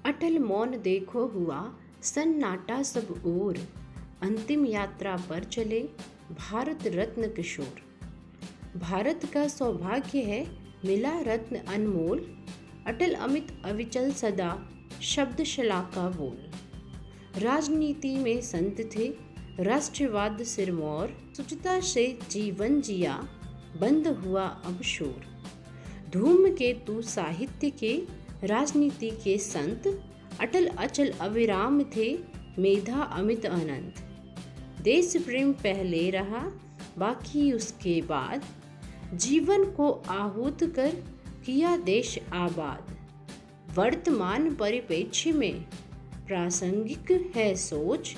अटल मौन देखो हुआ सन्नाटा सब ओर, अंतिम यात्रा पर चले भारत रत्न किशोर। भारत का सौभाग्य है मिला रत्न अनमोल, अटल अमित अविचल सदा शब्द शलाका बोल। राजनीति में संत थे राष्ट्रवाद सिरमौर, सुचिता से जीवन जिया बंद हुआ अब शोर। धूमकेतु साहित्य के राजनीति के संत, अटल अचल अविराम थे मेधा अमित अनंत। देश प्रेम पहले रहा बाकी उसके बाद, जीवन को आहूत कर किया देश आबाद। वर्तमान परिप्रेक्ष्य में प्रासंगिक है सोच,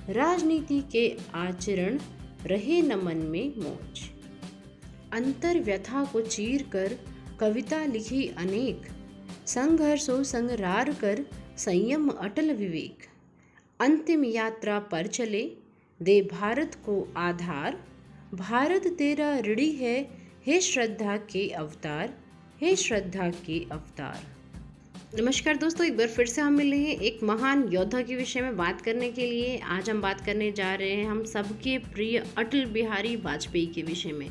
राजनीति के आचरण रहे न मन में मोच। अंतर व्यथा को चीर कर कविता लिखी अनेक, संघर्षों संगरार कर संयम अटल विवेक। अंतिम यात्रा पर चले दे भारत को आधार, भारत तेरा ऋणी है हे श्रद्धा के अवतार, हे श्रद्धा के अवतार। नमस्कार दोस्तों, एक बार फिर से हम मिले हैं एक महान योद्धा के विषय में बात करने के लिए। आज हम बात करने जा रहे हैं हम सबके प्रिय अटल बिहारी वाजपेयी के विषय में।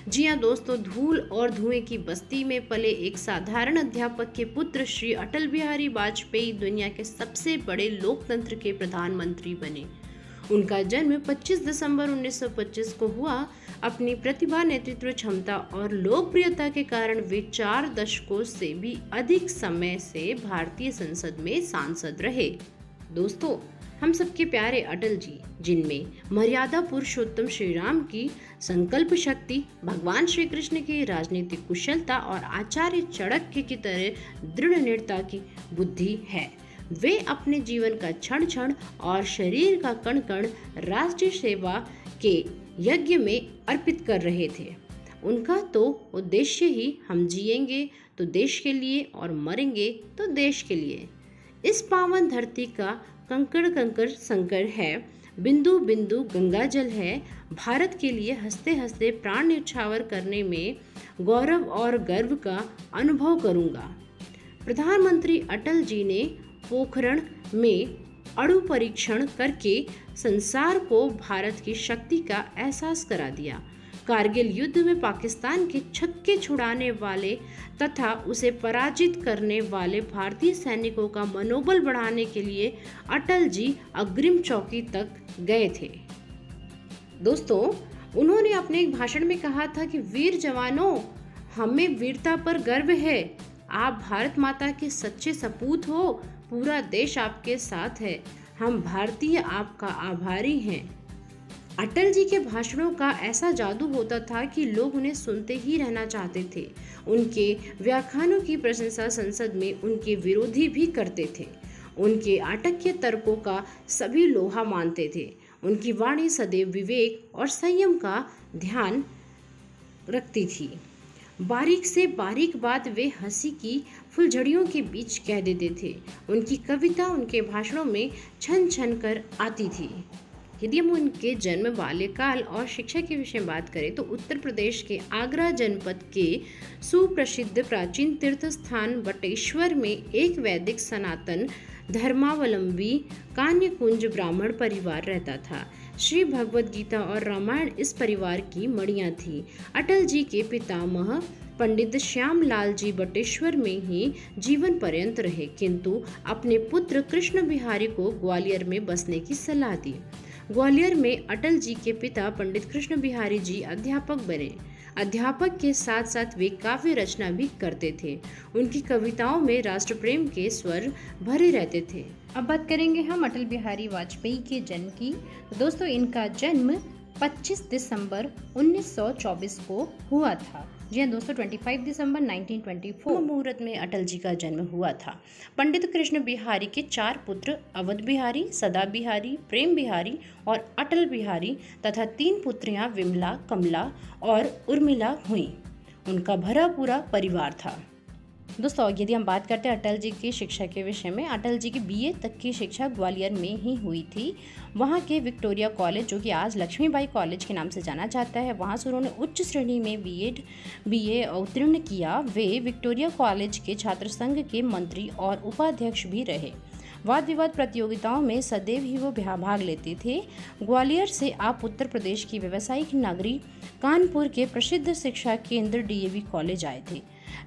जी हाँ दोस्तों, धूल और धुएं की बस्ती में पले एक साधारण अध्यापक के पुत्र श्री अटल बिहारी वाजपेयी दुनिया के सबसे बड़े लोकतंत्र के प्रधानमंत्री बने। उनका जन्म 25 दिसंबर 1925 को हुआ। अपनी प्रतिभा, नेतृत्व क्षमता और लोकप्रियता के कारण वे 4 दशकों से भी अधिक समय से भारतीय संसद में सांसद रहे। दोस्तों, हम सबके प्यारे अटल जी, जिनमें मर्यादा पुरुषोत्तम श्री राम की संकल्प शक्ति, भगवान श्री कृष्ण की राजनीतिक कुशलता और आचार्य चाणक्य की तरह दृढ़ निडरता की बुद्धि है। वे अपने जीवन का क्षण क्षण और शरीर का कण कण राष्ट्रीय सेवा के यज्ञ में अर्पित कर रहे थे। उनका तो उद्देश्य ही हम जिएंगे तो देश के लिए और मरेंगे तो देश के लिए। इस पावन धरती का कंकड़ कंकड़ संकर है, बिंदु बिंदु गंगा जल है। भारत के लिए हंसते हंसते प्राण न्यौछावर करने में गौरव और गर्व का अनुभव करूंगा। प्रधानमंत्री अटल जी ने पोखरण में अणु परीक्षण करके संसार को भारत की शक्ति का एहसास करा दिया। कारगिल युद्ध में पाकिस्तान के छक्के छुड़ाने वाले तथा उसे पराजित करने वाले भारतीय सैनिकों का मनोबल बढ़ाने के लिए अटल जी अग्रिम चौकी तक गए थे। दोस्तों, उन्होंने अपने एक भाषण में कहा था कि वीर जवानों, हमें वीरता पर गर्व है। आप भारत माता के सच्चे सपूत हो, पूरा देश आपके साथ है। हम भारतीय आपका आभारी हैं। अटल जी के भाषणों का ऐसा जादू होता था कि लोग उन्हें सुनते ही रहना चाहते थे। उनके व्याख्यानों की प्रशंसा संसद में उनके विरोधी भी करते थे। उनके आटक्य तर्कों का सभी लोहा मानते थे। उनकी वाणी सदैव विवेक और संयम का ध्यान रखती थी। बारीक से बारीक बात वे हंसी की फुलझड़ियों के बीच कह देते थे। उनकी कविता उनके भाषणों में छन छन कर आती थी। यदि हम उनके जन्म, बाल्यकाल और शिक्षा के विषय में बात करें तो उत्तर प्रदेश के आगरा जनपद के सुप्रसिद्ध प्राचीन तीर्थ स्थान बटेश्वर में एक वैदिक सनातन धर्मावलंबी कान्यकुंज ब्राह्मण परिवार रहता था। श्री भगवद गीता और रामायण इस परिवार की मणियां थी। अटल जी के पितामह पंडित श्यामलाल जी बटेश्वर में ही जीवन पर्यंत रहे, किंतु अपने पुत्र कृष्ण बिहारी को ग्वालियर में बसने की सलाह दी। ग्वालियर में अटल जी के पिता पंडित कृष्ण बिहारी जी अध्यापक बने। अध्यापक के साथ साथ वे काव्य रचना भी करते थे। उनकी कविताओं में राष्ट्र प्रेम के स्वर भरे रहते थे। अब बात करेंगे हम अटल बिहारी वाजपेयी के जन्म की। दोस्तों, इनका जन्म 25 दिसंबर 1924 को हुआ था। जी हाँ दोस्तों, 25 दिसंबर 1924 मुहूर्त में अटल जी का जन्म हुआ था। पंडित कृष्ण बिहारी के 4 पुत्र अवध बिहारी, सदा बिहारी, प्रेम बिहारी और अटल बिहारी तथा 3 पुत्रियां विमला, कमला और उर्मिला हुईं। उनका भरा पूरा परिवार था। दोस्तों यदि हम बात करते हैं अटल जी की शिक्षा के विषय में, अटल जी की बीए तक की शिक्षा ग्वालियर में ही हुई थी। वहाँ के विक्टोरिया कॉलेज, जो कि आज लक्ष्मीबाई कॉलेज के नाम से जाना जाता है, वहाँ से उन्होंने उच्च श्रेणी में बीए उत्तीर्ण किया। वे विक्टोरिया कॉलेज के छात्र संघ के मंत्री और उपाध्यक्ष भी रहे। वाद विवाद प्रतियोगिताओं में सदैव ही वो भाग लेते थे। ग्वालियर से आप उत्तर प्रदेश की व्यावसायिक नगरी कानपुर के प्रसिद्ध शिक्षा केंद्र डीएवी कॉलेज आए थे।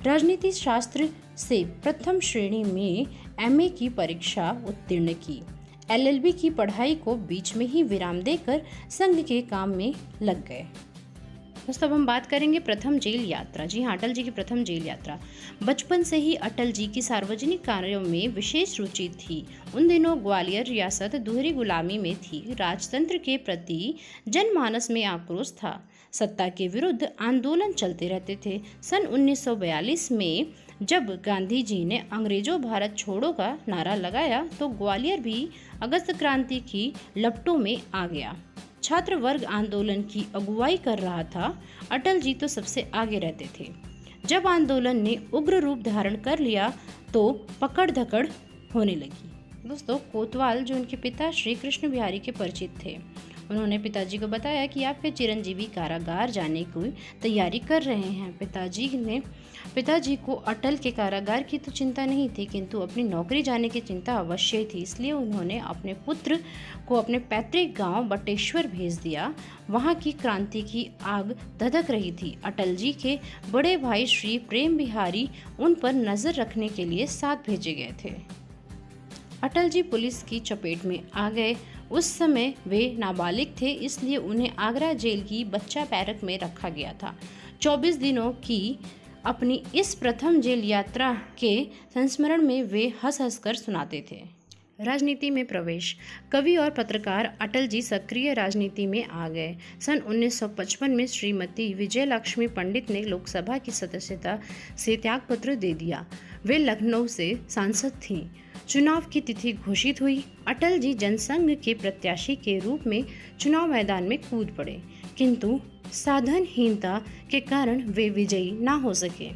राजनीति शास्त्र से प्रथम श्रेणी में एमए की परीक्षा उत्तीर्ण की। एलएलबी की पढ़ाई को बीच में ही विराम देकर संघ के काम में लग गए। दोस्तों अब हम बात करेंगे प्रथम जेल यात्रा। जी हाँ, अटल जी की प्रथम जेल यात्रा। बचपन से ही अटल जी की सार्वजनिक कार्यों में विशेष रुचि थी। उन दिनों ग्वालियर रियासत दोहरी गुलामी में थी। राजतंत्र के प्रति जनमानस में आक्रोश था। सत्ता के विरुद्ध आंदोलन चलते रहते थे। सन 1942 में जब गांधी जी ने अंग्रेजों भारत छोड़ो का नारा लगाया तो ग्वालियर भी अगस्त क्रांति की लपटों में आ गया। छात्र वर्ग आंदोलन की अगुवाई कर रहा था। अटल जी तो सबसे आगे रहते थे। जब आंदोलन ने उग्र रूप धारण कर लिया तो पकड़ धकड़ होने लगी। दोस्तों कोतवाल, जो उनके पिता श्री कृष्ण बिहारी के परिचित थे, उन्होंने पिताजी को बताया कि आपके चिरंजीवी कारागार जाने की तैयारी कर रहे हैं। पिताजी को अटल के कारागार की तो चिंता नहीं थी, किंतु अपनी नौकरी जाने की चिंता अवश्य थी। इसलिए उन्होंने अपने पुत्र को अपने पैतृक गांव बटेश्वर भेज दिया। वहां की क्रांति की आग धधक रही थी। अटल जी के बड़े भाई श्री प्रेम बिहारी उन पर नजर रखने के लिए साथ भेजे गए थे। अटल जी पुलिस की चपेट में आ गए। उस समय वे नाबालिग थे, इसलिए उन्हें आगरा जेल की बच्चा बैरक में रखा गया था। 24 दिनों की अपनी इस प्रथम जेल यात्रा के संस्मरण में वे हंस हंस कर सुनाते थे। राजनीति में प्रवेश। कवि और पत्रकार अटल जी सक्रिय राजनीति में आ गए। सन 1955 में श्रीमती विजयलक्ष्मी पंडित ने लोकसभा की सदस्यता से त्यागपत्र दे दिया। वे लखनऊ से सांसद थीं। चुनाव की तिथि घोषित हुई। अटल जी जनसंघ के प्रत्याशी के रूप में चुनाव मैदान में कूद पड़े, किंतु साधनहीनता के कारण वे विजयी ना हो सके।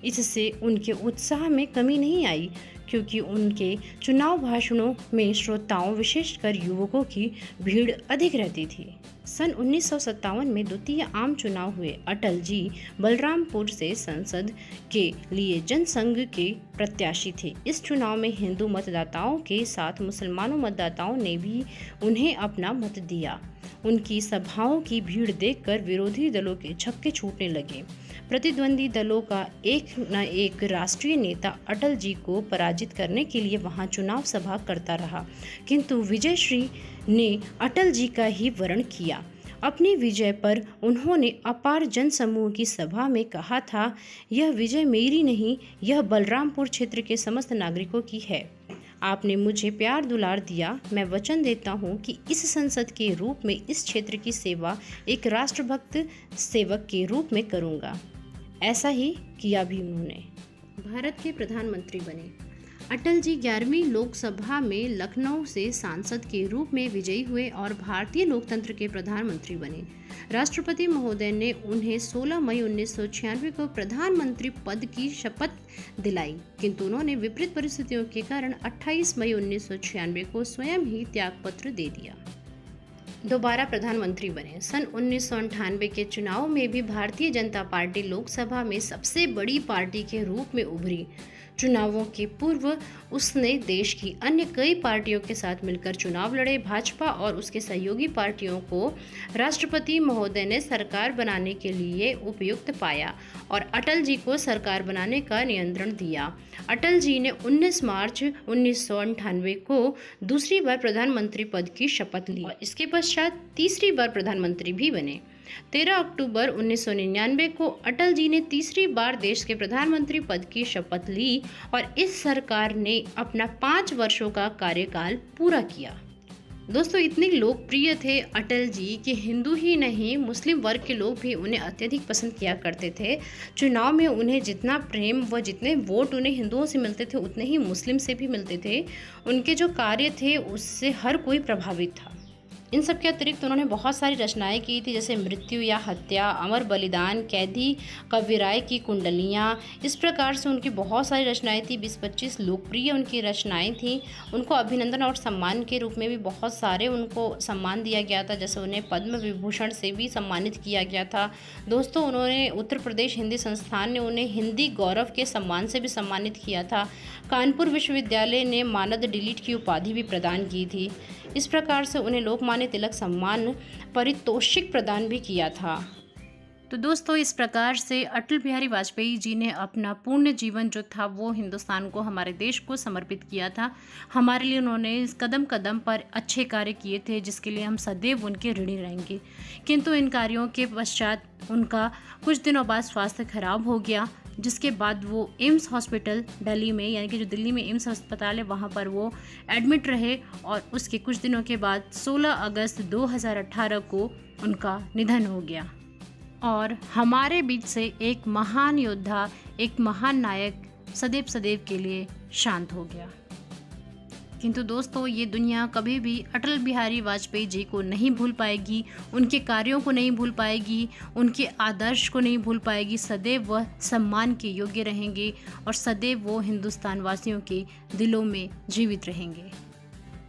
इससे उनके उत्साह में कमी नहीं आई, क्योंकि उनके चुनाव भाषणों में श्रोताओं, विशेषकर युवकों की भीड़ अधिक रहती थी। सन 1957 में द्वितीय आम चुनाव हुए। अटल जी बलरामपुर से संसद के लिए जनसंघ के प्रत्याशी थे। इस चुनाव में हिंदू मतदाताओं के साथ मुसलमानों मतदाताओं ने भी उन्हें अपना मत दिया। उनकी सभाओं की भीड़ देखकर विरोधी दलों के छक्के छूटने लगे। प्रतिद्वंदी दलों का एक न एक राष्ट्रीय नेता अटल जी को पराजित करने के लिए वहां चुनाव सभा करता रहा, किंतु विजयश्री ने अटल जी का ही वरण किया। अपनी विजय पर उन्होंने अपार जनसमूह की सभा में कहा था, यह विजय मेरी नहीं, यह बलरामपुर क्षेत्र के समस्त नागरिकों की है। आपने मुझे प्यार दुलार दिया। मैं वचन देता हूँ कि इस संसद के रूप में इस क्षेत्र की सेवा एक राष्ट्रभक्त सेवक के रूप में करूँगा। ऐसा ही किया भी उन्होंने। भारत के प्रधानमंत्री बने। अटल जी 11वीं लोकसभा में लखनऊ से सांसद के रूप में विजयी हुए और भारतीय लोकतंत्र के प्रधानमंत्री बने। राष्ट्रपति महोदय ने उन्हें 16 मई 1996 को प्रधानमंत्री पद की शपथ दिलाई, किंतु उन्होंने विपरीत परिस्थितियों के कारण 28 मई 1996 को स्वयं ही त्यागपत्र दे दिया। दोबारा प्रधानमंत्री बने। सन 1998 के चुनाव में भी भारतीय जनता पार्टी लोकसभा में सबसे बड़ी पार्टी के रूप में उभरी। चुनावों के पूर्व उसने देश की अन्य कई पार्टियों के साथ मिलकर चुनाव लड़े। भाजपा और उसके सहयोगी पार्टियों को राष्ट्रपति महोदय ने सरकार बनाने के लिए उपयुक्त पाया और अटल जी को सरकार बनाने का नियंत्रण दिया। अटल जी ने 19 मार्च 1998 को दूसरी बार प्रधानमंत्री पद की शपथ ली और इसके पश्चात तीसरी बार प्रधानमंत्री भी बने। 13 अक्टूबर 1999 को अटल जी ने तीसरी बार देश के प्रधानमंत्री पद की शपथ ली और इस सरकार ने अपना 5 वर्षों का कार्यकाल पूरा किया। दोस्तों इतने लोकप्रिय थे अटल जी कि हिंदू ही नहीं मुस्लिम वर्ग के लोग भी उन्हें अत्यधिक पसंद किया करते थे। चुनाव में उन्हें जितना प्रेम व जितने वोट उन्हें हिंदुओं से मिलते थे उतने ही मुस्लिम से भी मिलते थे। उनके जो कार्य थे उससे हर कोई प्रभावित था। इन सब के अतिरिक्त उन्होंने बहुत सारी रचनाएं की थी, जैसे मृत्यु या हत्या, अमर बलिदान, कैदी कविराय की कुंडलियाँ। इस प्रकार से उनकी बहुत सारी रचनाएं थी, 20-25 लोकप्रिय उनकी रचनाएं थी। उनको अभिनंदन और सम्मान के रूप में भी बहुत सारे उनको सम्मान दिया गया था, जैसे उन्हें पद्म विभूषण से भी सम्मानित किया गया था। दोस्तों, उन्होंने उत्तर प्रदेश हिंदी संस्थान ने उन्हें हिंदी गौरव के सम्मान से भी सम्मानित किया था। कानपुर विश्वविद्यालय ने मानद डिलीट की उपाधि भी प्रदान की थी। इस प्रकार से उन्हें लोकमान्य तिलक सम्मान पारितोषिक प्रदान भी किया था। तो दोस्तों, इस प्रकार से अटल बिहारी वाजपेयी जी ने अपना पूर्ण जीवन जो था वो हिंदुस्तान को, हमारे देश को समर्पित किया था। हमारे लिए उन्होंने कदम कदम पर अच्छे कार्य किए थे, जिसके लिए हम सदैव उनके ऋणी रहेंगे। किंतु इन कार्यों के पश्चात उनका कुछ दिनों बाद स्वास्थ्य खराब हो गया, जिसके बाद वो एम्स हॉस्पिटल दिल्ली में, यानी कि जो दिल्ली में एम्स अस्पताल है वहाँ पर वो एडमिट रहे और उसके कुछ दिनों के बाद 16 अगस्त 2018 को उनका निधन हो गया। और हमारे बीच से एक महान योद्धा, एक महान नायक सदैव सदैव के लिए शांत हो गया। किंतु दोस्तों, ये दुनिया कभी भी अटल बिहारी वाजपेयी जी को नहीं भूल पाएगी, उनके कार्यों को नहीं भूल पाएगी, उनके आदर्श को नहीं भूल पाएगी। सदैव वह सम्मान के योग्य रहेंगे और सदैव वो हिंदुस्तान वासियों के दिलों में जीवित रहेंगे।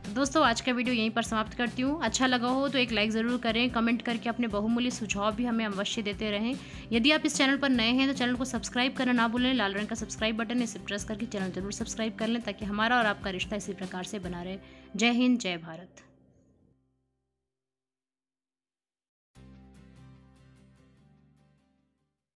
दोस्तों, आज का वीडियो यहीं पर समाप्त करती हूँ। अच्छा लगा हो तो एक लाइक ज़रूर करें, कमेंट करके अपने बहुमूल्य सुझाव भी हमें अवश्य देते रहें। यदि आप इस चैनल पर नए हैं तो चैनल को सब्सक्राइब करना ना भूलें। लाल रंग का सब्सक्राइब बटन है, इसे प्रेस करके चैनल जरूर सब्सक्राइब कर लें, ताकि हमारा और आपका रिश्ता इसी प्रकार से बना रहे। जय हिंद, जय भारत।